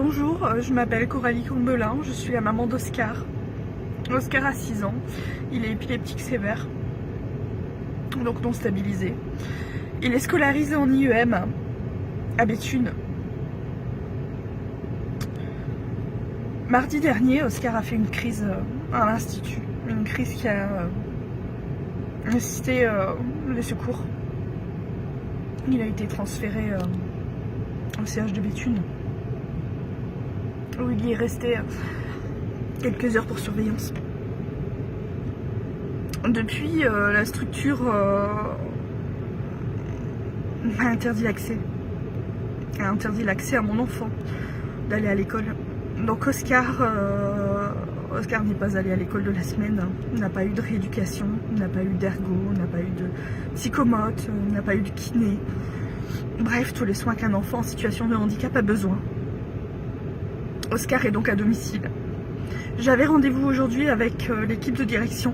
Bonjour, je m'appelle Coralie Combelin, je suis la maman d'Oscar. Oscar a 6 ans, il est épileptique sévère, donc non stabilisé. Il est scolarisé en IEM à Béthune. Mardi dernier, Oscar a fait une crise à l'institut, une crise qui a nécessité les secours. Il a été transféré au CH de Béthune, où il y est resté quelques heures pour surveillance. Depuis, la structure m'a interdit l'accès. Elle a interdit l'accès à mon enfant d'aller à l'école. Donc Oscar n'est pas allé à l'école de la semaine, n'a pas eu de rééducation, n'a pas eu d'ergo, n'a pas eu de psychomote, n'a pas eu de kiné. Bref, tous les soins qu'un enfant en situation de handicap a besoin. Oscar est donc à domicile. J'avais rendez-vous aujourd'hui avec l'équipe de direction,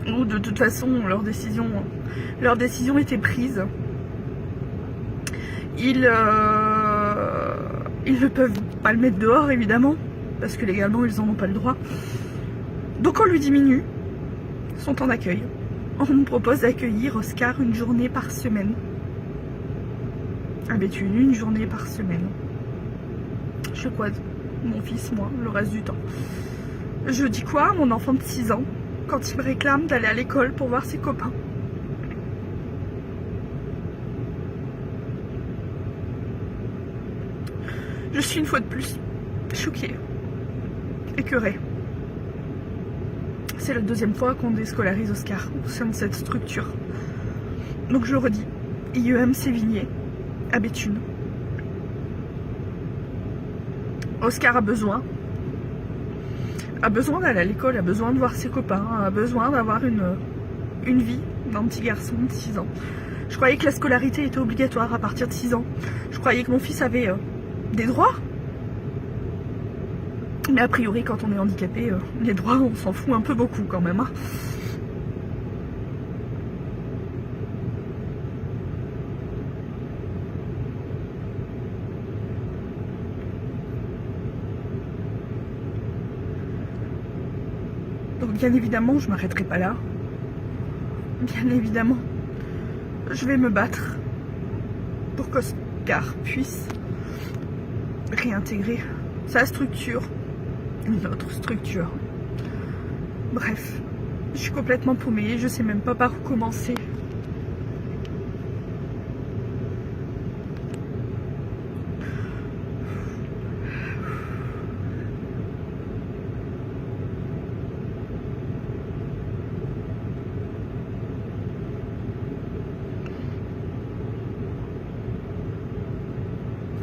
où de toute façon leur décision était prise. Ils ne peuvent pas le mettre dehors évidemment, parce que légalement ils n'en ont pas le droit. Donc on lui diminue son temps d'accueil. On me propose d'accueillir Oscar une journée par semaine. À Béthune, une journée par semaine. Je quad, mon fils, moi, le reste du temps. Je dis quoi à mon enfant de 6 ans quand il me réclame d'aller à l'école pour voir ses copains? Je suis une fois de plus choquée, écœurée. C'est la deuxième fois qu'on déscolarise Oscar au sein de cette structure. Donc je le redis, IEM Sévigné, à Béthune. Oscar a besoin d'aller à l'école, a besoin de voir ses copains, a besoin d'avoir une vie d'un petit garçon de 6 ans. Je croyais que la scolarité était obligatoire à partir de 6 ans. Je croyais que mon fils avait des droits. Mais a priori, quand on est handicapé, les droits, on s'en fout un peu beaucoup quand même. Hein. Donc bien évidemment, je m'arrêterai pas là. Bien évidemment, je vais me battre pour qu'Oscar puisse réintégrer sa structure, une autre structure. Bref, je suis complètement paumée, je sais même pas par où commencer.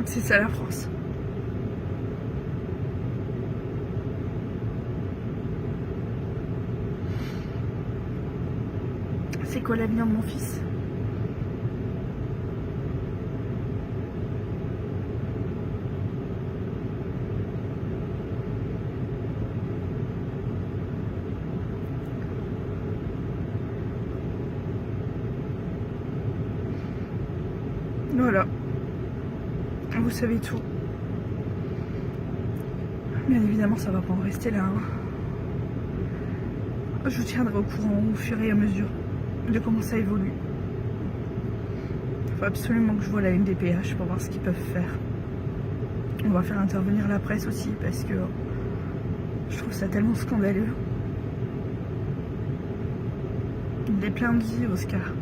C'est ça la France. C'est quoi l'avenir de mon fils? Voilà. Vous savez tout. Bien évidemment, ça va pas en rester là. Hein. Je vous tiendrai au courant au fur et à mesure de comment ça évolue. Il faut absolument que je voie la MDPH pour voir ce qu'ils peuvent faire. On va faire intervenir la presse aussi parce que je trouve ça tellement scandaleux. Il est plein de vie, Oscar.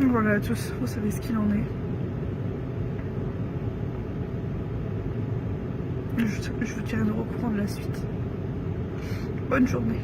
Voilà à tous, vous savez ce qu'il en est. Je vous tiendrai au courant de la suite. Bonne journée.